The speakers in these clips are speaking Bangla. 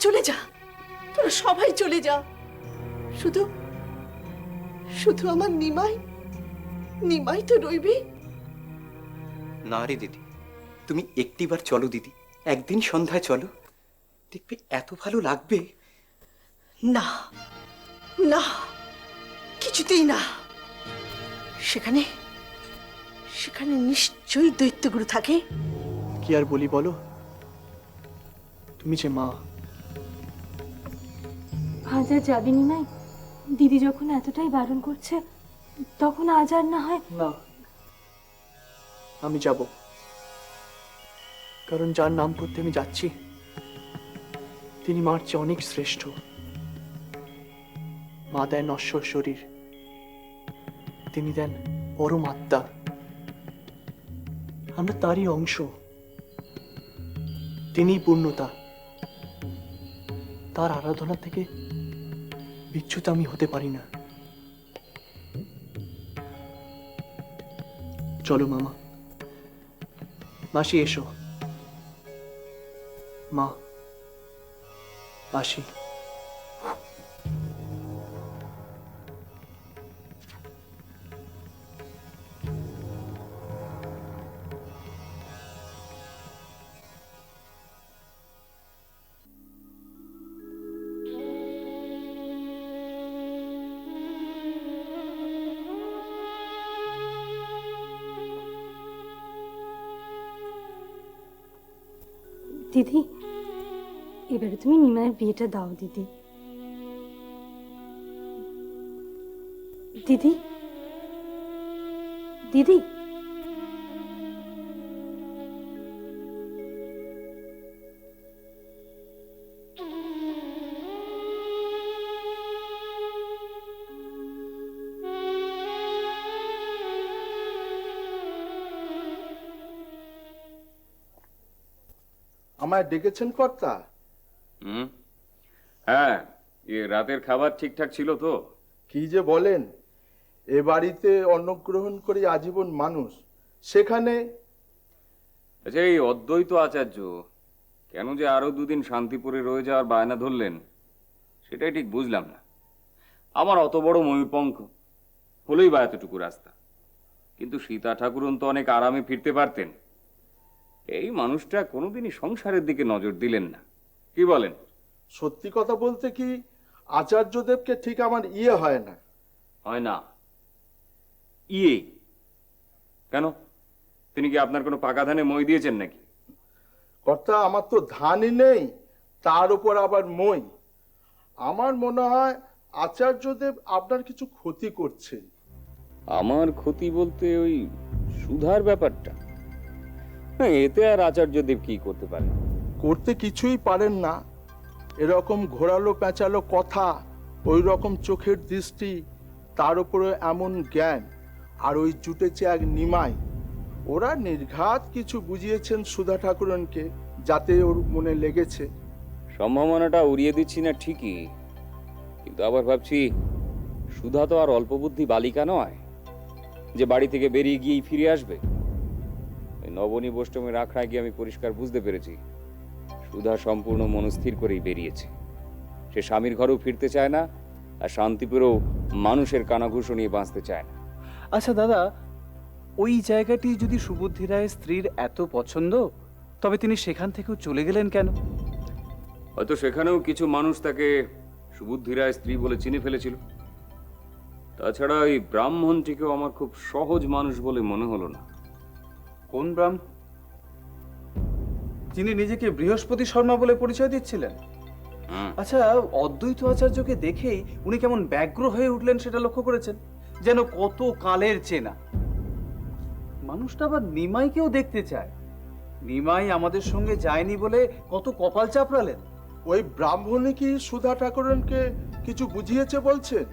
চলে যা, তোরা সবাই চলে যা, শুধু শুধু আমার নিমাই তো রইবে। না রে দিদি, তুমি একটিবার চলো দিদি, একদিন সন্ধ্যায় চলো, দেখবে এত ভালো লাগবে। না না, কিছুতেই না। সেখানে সেখানে নিশ্চয়ই দৈত্যগুরু থাকে। কি আর বলি বলো, তুমি যে মা। আজ আর যাবি নিমাই? দিদি যখন এতটাই বারণ করছে তখন আজ আর না হয়। না, আমি যাব, কারণ যার নাম করতে আমি যাচ্ছি তিনি মার চেয়ে অনেক শ্রেষ্ঠ। মা দেন নশ্বর শরীর, তিনি দেন পরম আত্মা। আমরা তারই অংশ, তিনিই পূর্ণতা। তার আরাধনা থেকে বিচ্যুত আমি হতে পারি না। চলো মামা, মাসি এসো। মা, মাসি। দিদি, এবারে তুমি নিমাইয়ের বিয়েটা দাও দিদি। দিদি, দিদি, আমায় ডেকেছেন কর্তা? হ্যাঁ, রাতের খাবার ঠিকঠাক ছিল তো? কি যে বলেন, এ বাড়িতে অন্নগ্রহণ করে আজীবন মানুষ, সেখানে। আচ্ছা, এই অদ্বৈত আচার্য কেন যে আরো দুদিন শান্তিপুরে রয়ে যাওয়ার বায়না ধরলেন সেটাই ঠিক বুঝলাম না। আমার অত বড় ময়ূরপঙ্খ হলোই বা এতটুকু রাস্তা, কিন্তু সীতা ঠাকুরন তো অনেক আরামে ফিরতে পারতেন। এই মানুষটা কোনোদিনই সংসারের দিকে নজর দিলেন না, কি বলেন? সত্যি কথা বলতে কি, আচার্যদেবকে ঠিক আমার হয় না। হয় না? কেন? তিনি কি আপনার কোনো পাকা ধানে মই দিয়েছেন নাকি? কর্তা, আমার তো ধানই নেই, তার উপর আবার মই। আমার মনে হয় আচার্যদেব আপনার কিছু ক্ষতি করছেন। আমার ক্ষতি বলতে ওই সুধার ব্যাপারটা? হ্যাঁ, এতে আর আচার্যদেব কি করতে পারেন? করতে কিছুই পারেন না। এরকম ঘোরালো পেঁচালো কথা, ওই রকম চোখের দৃষ্টি, তার উপরে এমন জ্ঞান, আর ওই জুটেছে এক নিমাই। ওরা নির্ঘাত কিছু বুঝিয়েছেন সুধা ঠাকুরনকে, যাতে ওর মনে লেগেছে। সম্ভাবনাটা উড়িয়ে দিচ্ছি না ঠিকই, কিন্তু আবার ভাবছি সুধা তো আর অল্পবুদ্ধি বালিকা নয় যে বাড়ি থেকে বেরিয়ে গিয়েই ফিরে আসবে। ওই নবনী বৈষ্ণবের আখড়ায় গিয়ে আমি পরিষ্কার বুঝতে পেরেছি সুধা সম্পূর্ণ মনস্থির করেই বেরিয়েছে। সে স্বামীর ঘরেও ফিরতে চায় না, আর শান্তিপুরেও মানুষের কানাঘুষো নিয়ে বাঁচতে চায় না। আচ্ছা দাদা, ওই জায়গাটি যদি সুবুদ্ধি রায়ের স্ত্রীর এত পছন্দ, তবে তিনি সেখান থেকেও চলে গেলেন কেন? হয়তো সেখানেও কিছু মানুষ তাকে সুবুদ্ধি রায় স্ত্রী বলে চিনে ফেলেছিল। তাছাড়া এই ব্রাহ্মণটিকেও আমার খুব সহজ মানুষ বলে মনে হলো না। কোন ব্রাহ্মণ? যিনি নিজেকে বৃহস্পতি শর্মা বলে পরিচয় দিচ্ছিলেন? আচ্ছা, অদ্বৈত আচার্যকে দেখেই উনি কেমন ব্যগ্র হয়ে উঠলেন সেটা লক্ষ্য করেছেন? যেন কত কালের চেনা। মানুষটা আবার নিমাইকেও দেখতে চায়। নিমাই আমাদের সঙ্গে যায়নি বলে কত কপাল চাপড়ালেন। ওই ব্রাহ্মণী কি সুধা ঠাকুরনকে কিছু বুঝিয়েছে বলছেন?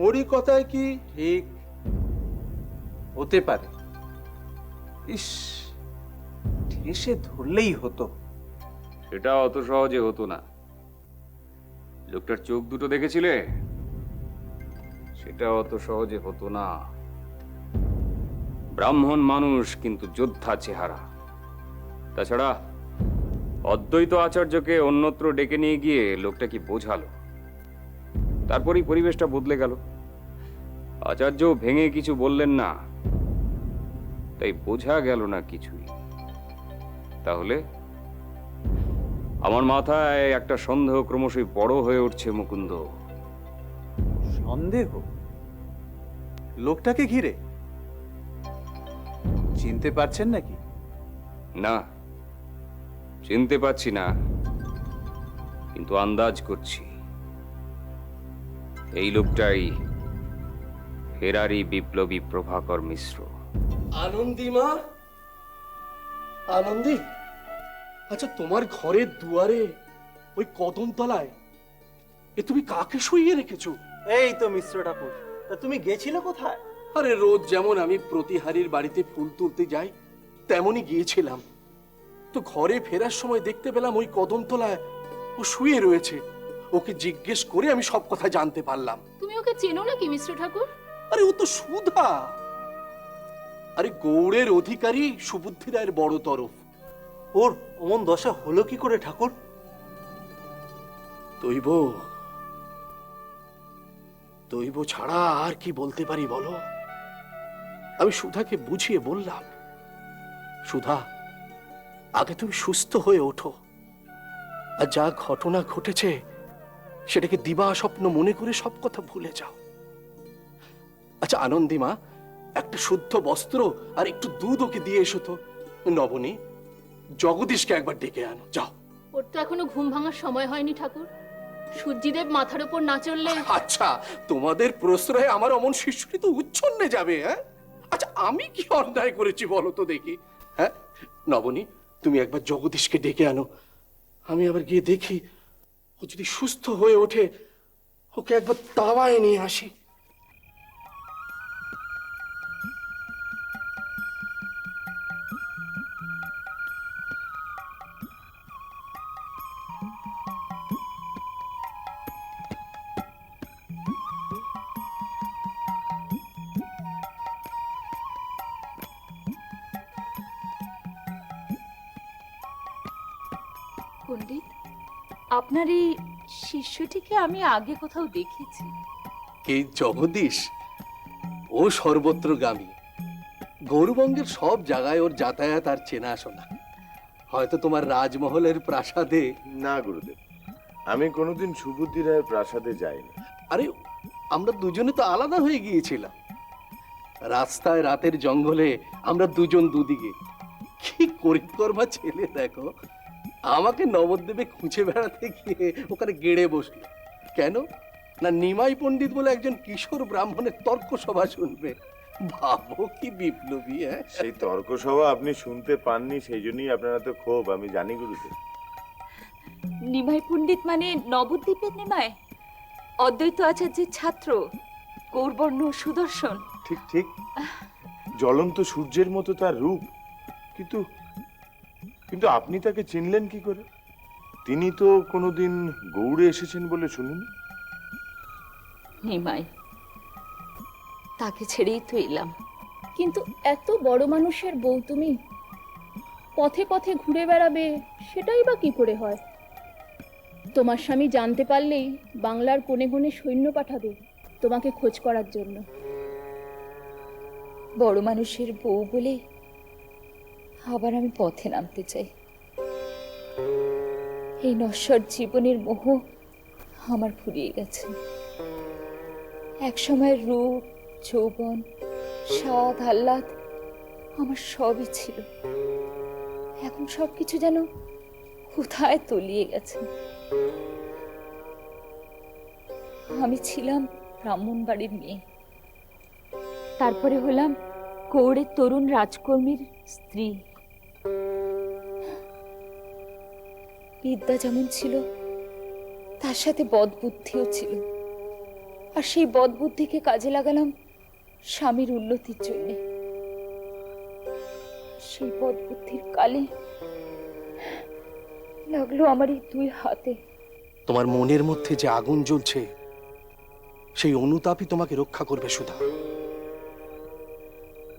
ওরই কথায় কি? ঠিক হতে পারে। ইস, ঠেসে ধরলেই হতো। সেটা অত সহজে হতো না। লোকটার চোখ দুটো দেখেছিলে? সেটা অত সহজে হতো না। ব্রাহ্মণ মানুষ, কিন্তু যোদ্ধা চেহারা। তাছাড়া অদ্বৈত আচার্যকে অন্যত্র ডেকে নিয়ে গিয়ে লোকটা কি বোঝালো, তারপরেই পরিবেশটা বদলে গেল। আচার্য ভেঙে কিছু বললেন না, তাই বোঝা গেল না কিছুই। তাহলে আমার মাথায় একটা সন্দেহ ক্রমশই বড় হয়ে উঠছে মুকুন্দ। সন্দেহ? লোকটাকে ঘিরে চিনতে পারছেন নাকি? না, চিনতে পারছি না, কিন্তু আন্দাজ করছি এই লোকটাই ফেরারি বিপ্লবী প্রভাকর মিশ্র। আনন্দী মা, আনন্দী, আচ্ছা তোমার ঘরের দুয়ারে ওই কদম তলায় এ তুমি কাকে শুইয়ে রেখেছো? এই তো মিশ্র ঠাকুর, তা তুমি গেছিলে কোথায়? আরে রোজ যেমন আমি প্রতিহারীর বাড়িতে ফুল তুলতে যাই, তেমনই গিয়েছিলাম। তো ঘরে ফেরার সময় দেখতে পেলাম ওই কদম তলায় ও শুয়ে রয়েছে। ওকে জিজ্ঞেস করে আমি সব কথা জানতে পারলাম। তুমি ওকে চেনো নাকি মিশ্র ঠাকুর? আরে ও তো সুধা, আরে গৌড়ের অধিকারী সুবুদ্ধি রায়ের বড় তরফ। ওর অমন দশা হলো কি করে ঠাকুর? দৈব, দৈব ছাড়া আর কি বলতে পারি বলো? আমি সুধাকে বুঝিয়ে বললাম, সুধা, আগে তুমি সুস্থ হয়ে ওঠো, আর যা ঘটনা ঘটেছে সেটাকে দিবা স্বপ্ন মনে করে সব কথা ভুলে যাও। আচ্ছা আনন্দিমা, একটা শুদ্ধ বস্ত্র আর একটু দুধ ওকে দিয়ে এসো তো। নবনী, জগদীশকে একবার ডেকে আনো, যাও। ওর তো এখনো ঘুম ভাঙার সময় হয়নি ঠাকুর। সূর্যিদেব মাথার উপর না চললে। আচ্ছা, তোমাদের প্রশ্রয়ে আমার অমন শিশুটি তো উচ্ছন্নে যাবে। হ্যাঁ, আচ্ছা আমি কি অন্যায় করেছি বলো তো দেখি? হ্যাঁ নবনী, তুমি একবার জগদীশকে ডেকে আনো। আমি আবার গিয়ে দেখি ও যদি সুস্থ হয়ে ওঠে, ওকে একবার তাওয়ায় নিয়ে আসি। পণ্ডিত, আপনার এই শিষ্যটিকে আমি আগে কোথাও দেখেছি। এই জগদীশ, ও সর্বত্রগামী। গৌরবঙ্গের সব জায়গায় ওর যাতায়াত আর চেনাশোনা। হয়তো তোমার রাজমহলের প্রাসাদে। না গুরুদেব, আমি কোনোদিন সুবুদ্ধি রায়ের প্রাসাদে যাইনি। আরে আমরা দুজনে তো আলাদা হয়ে গিয়েছিলাম। রাস্তায় রাতের জঙ্গলে আমরা দুজন দুদিকে। কি করিতকর্মা ছেলে দেখো, আমাকে নবদ্বীপে খুঁজে বেড়াতে গিয়ে ওখানে গেড়ে বসলো। কেন না, নিমাই পণ্ডিত বলে একজন কিশোর ব্রাহ্মণের তর্ক সভা শুনবে। ভাবো কি বিপ্লবী! হ্যাঁ, সেই তর্ক সভা আপনি শুনতে পাননি, সেই জন্যই আপনারা তো ক্ষোভ, আমি জানি গুরুদেব। নিমাই পণ্ডিত মানে নবদ্বীপের নিমাই, অদ্বৈত আচার্যের ছাত্র, গৌরবর্ণ সুদর্শন। ঠিক ঠিক, জ্বলন্ত সূর্যের মতো তার রূপ, কিন্তু কিন্তু আপনি তাকে চিনলেন কি করে? তিনি তো কোনোদিন গৌড়ে এসেছেন বলে শুনিনি। নিমাই, তাকে ছেড়েই তো এলাম। কিন্তু এত বড় মানুষের বউ তুমি, পথে পথে ঘুরে বেড়াবে সেটাই বা কি করে হয়? তোমার স্বামী জানতে পারলেই বাংলার কোণে কোণে সৈন্য পাঠাবে তোমাকে খোঁজ করার জন্য। বড় মানুষের বউ বলে আবার আমি পথে নামতে চাই। এই নশ্বর জীবনের মোহ আমার ফুরিয়ে গেছে। একসময় রূপ, যৌবন, স্বাদ, আহ্লাদ আমার সবই ছিল। এখন সবকিছু যেন কোথায় তলিয়ে গেছে। আমি ছিলাম ব্রাহ্মণ বাড়ির মেয়ে, তারপরে হলাম গৌড়ের তরুণ রাজকর্মীর স্ত্রী। বিদ্যা যেমন ছিল, তার সাথে বদবুদ্ধিও ছিল। আর সেই বদবুদ্ধিকে কাজে লাগালাম স্বামীর উন্নতির জন্য। সেই বদবুদ্ধির কালে লাগলো আমার এই দুই হাতে। তোমার মনের মধ্যে যে আগুন জ্বলছে, সেই অনুতাপই তোমাকে রক্ষা করবে সুধা।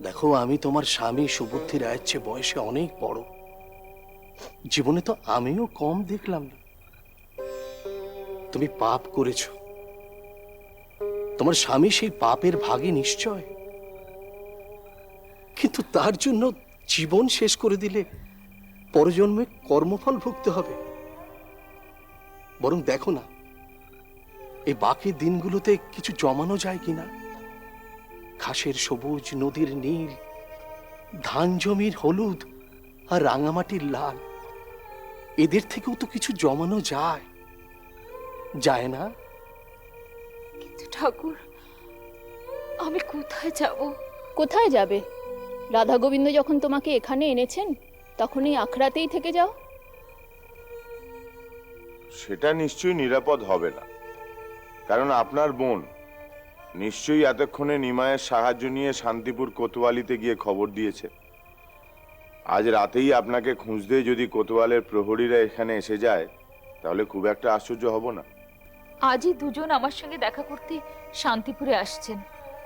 দেখো, আমি তোমার স্বামী সুবুদ্ধি রায়ের চেয়ে বয়সে অনেক বড়। জীবনে তো আমিও কম দেখলাম না। তুমি পাপ করেছো, তোমার স্বামী সেই পাপের ভাগে নিশ্চয়, কিন্তু তার জন্য জীবন শেষ করে দিলে পরজন্মে কর্মফল ভুগতে হবে। বরং দেখো না, এই বাকি দিনগুলোতে কিছু জমানো যায় কিনা। ঘাসের সবুজ, নদীর নীল, ধান জমির হলুদ আর রাঙামাটির লাল, এদের থেকেও তো কিছু জমানো যায়, যায় না? কিন্তু ঠাকুর, আমি কোথায় যাব? কোথায় যাবে? রাধা গোবিন্দ যখন তোমাকে এখানে এনেছেন তখন এই আখড়াতেই থেকে যাও। সেটা নিশ্চয়ই নিরাপদ হবে না, কারণ আপনার বোন নিশ্চয়ই এতক্ষণে নিমায়ের সাহায্য নিয়ে শান্তিপুর কোতোয়ালিতে গিয়ে খবর দিয়েছে। আজ রাতেই আপনাকে খুঁজতে যদি কোতোয়ালের প্রহরীরা এখানে এসে যায়, তাহলে খুব একটা আশ্চর্য হব না। আজই দুজন আমার সঙ্গে দেখা করতে শান্তিপুরে আসছেন,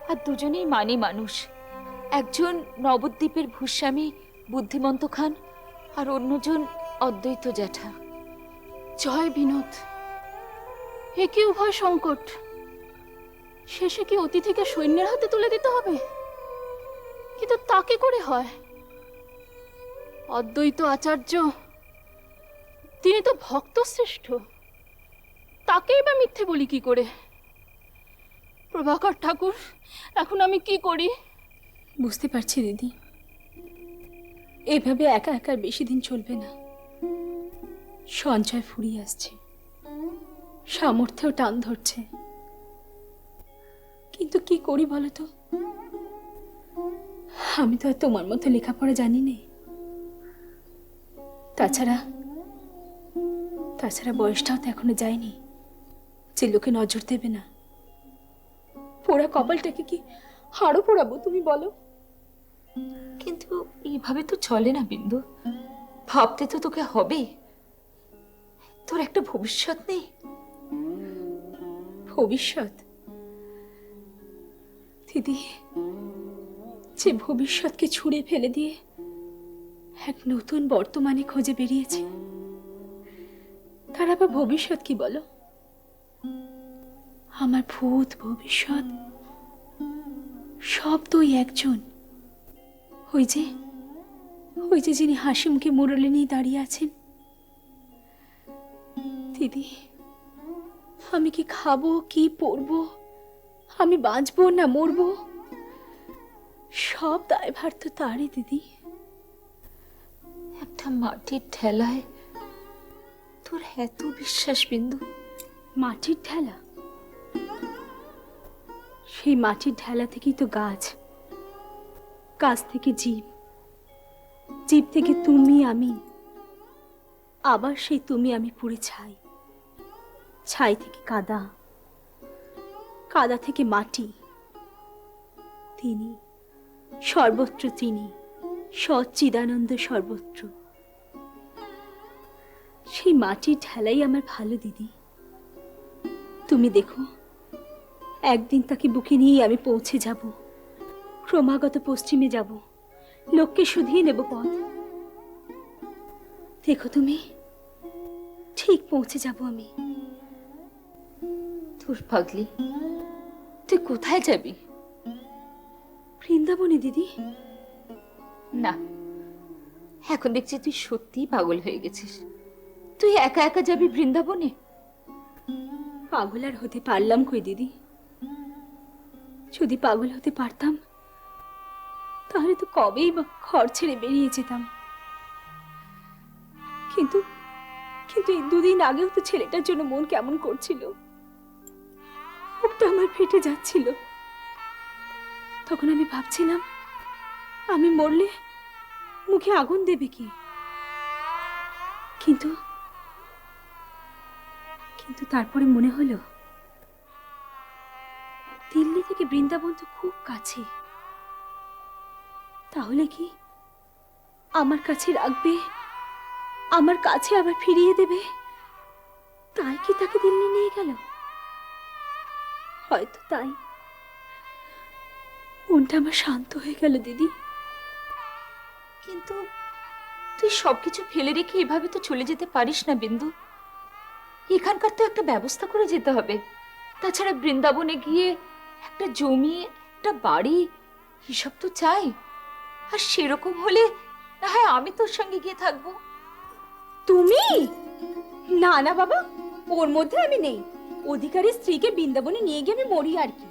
আর দুজনেই মানি মানুষ। একজন নবদ্বীপের ভূস্বামী বুদ্ধিমন্ত খান, আর অন্যজন অদ্বৈত জ্যাঠা। জয় বিনোদ, এ কি উভয় সংকট! শেষে কি অতিথিকে সৈন্যের হাতে তুলে দিতে হবে? কিন্তু তাকে করে হয়? অদ্বৈত আচার্য, তিনি তো ভক্ত শ্রেষ্ঠ, তাকেই বা মিথ্যে বলি কি করে? প্রভাকর ঠাকুর, এখন আমি কি করি? বুঝতে পারছি দিদি, এভাবে একা একা বেশি দিন চলবে না। সঞ্চয় ফুরিয়ে আসছে, সামর্থ্যও টান ধরছে, কিন্তু কি করি বলো তো? আমি তো আর তোমার মতো লেখাপড়া জানি না। তাছাড়া বয়সটাও তো এখনো যায়নি যে লোকে নজর দেবে না। পোড়া কপালটাকে কি হাড়ও পোড়াবো তুমি বলো? কিন্তু এইভাবে তো চলে না বিন্দু, ভাবতে তো তোকে হবে। তোর একটা ভবিষ্যৎ নেই? ভবিষ্যৎ? দিদি, যে ভবিষ্যৎকে ছুঁড়ে ফেলে দিয়ে এক নতুন বর্তমানে খোঁজে বেরিয়েছে, তার আবার ভবিষ্যৎ কি বলো? আমার ভূত ভবিষ্যৎ সব তো ওই একজন, ওই যে যিনি হাসি মুখে মুরলি নিয়ে দাঁড়িয়ে আছেন। দিদি, আমি কি খাবো, কি পরবো, আমি বাঁচবো না মরবো, সব দায়ভার তো তারই দিদি। একটা মাটির ঠেলায় তোর এত বিশ্বাস বিন্দু? মাটির ঢেলা? সেই মাটির ঢেলা থেকেই তো গাছ, গাছ থেকে জীব, জীব থেকে তুমি আমি, আবার সেই তুমি আমি পুড়ে ছাই, ছাই থেকে কাদা, কাদা থেকে মাটি, সর্বত্র তিনি, সচ্চিদানন্দ সর্বত্র। সেই মাটির ঢেলাই আমার ভালো দিদি। তুমি দেখো, একদিন তাকে বুকে নিয়ে আমি পৌঁছে যাব, ক্রমাগত পশ্চিমে যাব, লোককে শুধিয়ে নেব পথ। দেখো তুমি, ঠিক পৌঁছে যাব আমি। তোর পাগলি, তুই কোথায় যাবি? বৃন্দাবনে দিদি। না, এখন দেখছি তুই সত্যিই পাগল হয়ে গেছিস। তুই একা একা যাবি বৃন্দাবনে? পাগল আর হতে পারলাম কই দিদি? যদি পাগল হতে পারতাম তাহলে তো কবেই বা ঘর ছেড়ে বেরিয়ে যেতাম। কিন্তু কিন্তু এই দুদিন আগেও তো ছেলেটার জন্য মন কেমন করছিল, বুকটা আমার ফেটে যাচ্ছিল। তখন আমি ভাবছিলাম, আমি মরলে মুখে আগুন দেবে কি? কিন্তু কিন্তু তারপরে মনে হলো, দিল্লি থেকে বৃন্দাবন তো খুব কাছে, তাহলে কি আমার কাছে রাখবে, আমার কাছে আবার ফিরিয়ে দেবে? তাই কি তাকে দিল্লি নিয়ে গেল? হয়তো তাই। মনটা আমার শান্ত হয়ে গেল দিদি। কিন্তু তুই সবকিছু ফেলে রেখে এভাবে তো চলে যেতে পারিস না বিন্দু। এখানকার তো একটা ব্যবস্থা করে যেতে হবে। তাছাড়া বৃন্দাবনে গিয়ে একটা জমি, একটা বাড়ি, এসব তো চাই। আর সেরকম হলে না হয় আমি তোর সঙ্গে গিয়ে থাকবো। তুমি? না না বাবা, ওর মধ্যে আমি নেই। অধিকারী স্ত্রীকে বৃন্দাবনে নিয়ে গিয়ে আমি মরি আর কি।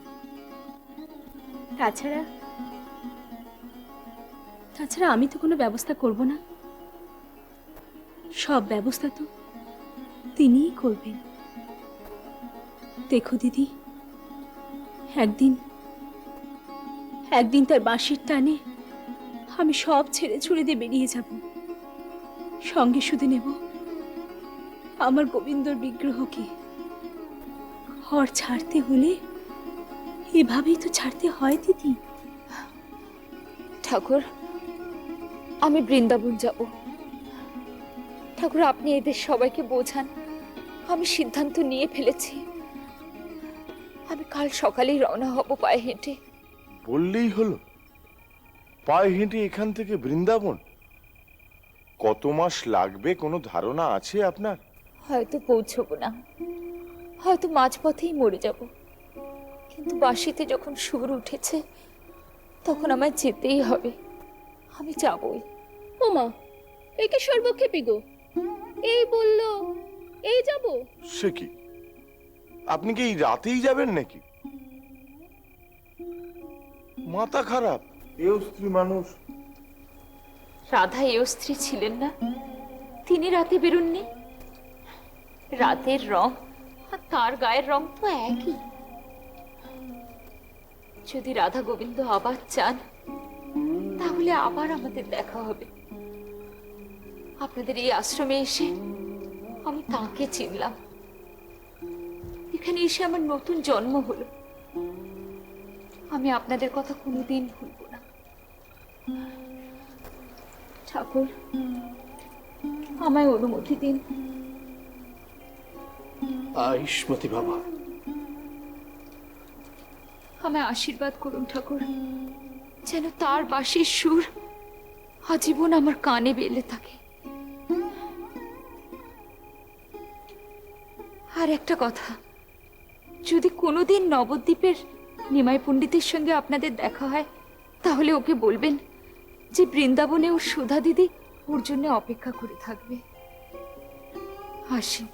তাছাড়া তাছাড়া আমি তো কোনো ব্যবস্থা করব না, সব ব্যবস্থা তো তিনিই করবেন। দেখো দিদি, একদিন একদিন তার বাঁশির টানে আমি সব ছেড়ে ছুড়ে দিয়ে বেরিয়ে যাব। সঙ্গে শুধু নেব আমার গোবিন্দর বিগ্রহকে। ঘর ছাড়তে হলে এভাবেই তো ছাড়তে হয় দিদি। ঠাকুর, আমি বৃন্দাবন যাব। ঠাকুর, আপনি এদের সবাইকে বোঝান, আমি সিদ্ধান্ত নিয়ে ফেলেছি। আমি কাল সকালেই রওনা হব পায়ে হেঁটে। বললেই হলো, পায়ে হেঁটে এখান থেকে বৃন্দাবন? কত মাস লাগবে কোনো ধারণা আছে আপনার? হয়তো পৌঁছবো না, হয়তো মাঝপথেই মরে যাব। কিন্তু বাঁশিতে যখন সুর উঠেছে তখন আমায় যেতেই হবে। আমি যাবই। ওমা, একে সর্বক্ষেপী গো, এই বললো এই যাব। সে কি, আপনি কি এই রাতেই যাবেন নাকি? মাথা খারাপ। এও স্ত্রী মানুষ। রাধা এও স্ত্রী ছিলেন না? তিনি রাতে বেরোননি? রাতের রং আর তার গায়ের রং তো একই। যদি রাধা গোবিন্দ আবার চান তাহলে আবার আমাদের দেখা হবে। আপনাদের এই আশ্রমে এসে আমি তাকে চিনলাম। এখানে এসে আমার নতুন জন্ম হলো। আমি আপনাদের কথা কোনোদিন ভুলব না। ঠাকুর, আমায় অনুমতি দিন। আয়ুষ্মতি বাবা, আমায় আশীর্বাদ করুন ঠাকুর, যেন তার বাঁশির সুর আজীবন আমার কানে বেলে থাকে। আর একটা কথা, যদি কোনোদিন নবদ্বীপের নিমাই পণ্ডিতের সঙ্গে আপনাদের দেখা হয় তাহলে ওকে বলবেন যে বৃন্দাবনে ওর সুধা দিদি ওর জন্য অপেক্ষা করে থাকবে। আসি।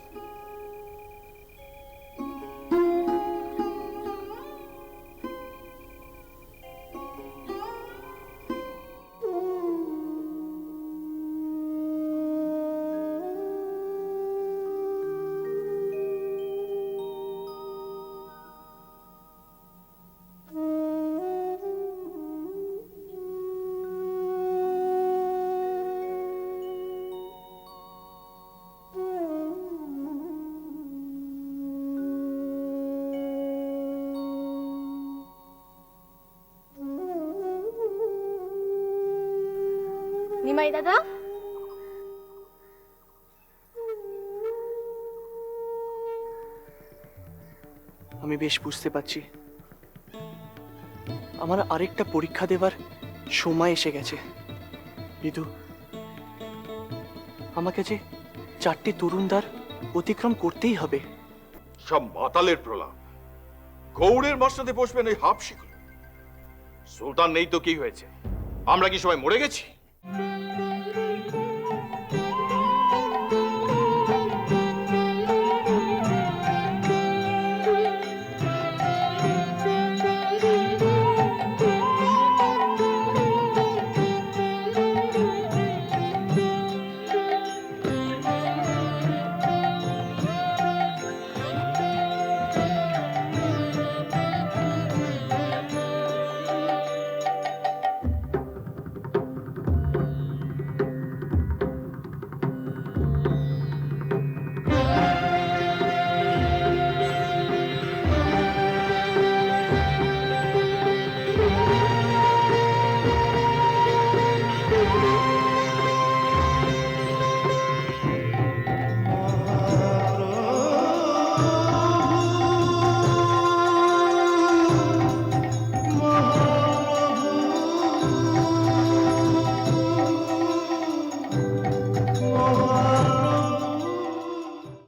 নিমাই দাদা, আমি বেশ বুঝতে পারছি আমার আরেকটা পরীক্ষা দেবার সময় এসে গেছে। বিদু, আমাকে যে 4টে তরুণদার অতিক্রম করতেই হবে। সব মাতালের প্রলাপ। গৌড়ের মসনাদে বসবেন ওই হাফ শিখল। সুলতান নেই তো কি হয়েছে? আমরা কি সবাই মরে গেছি?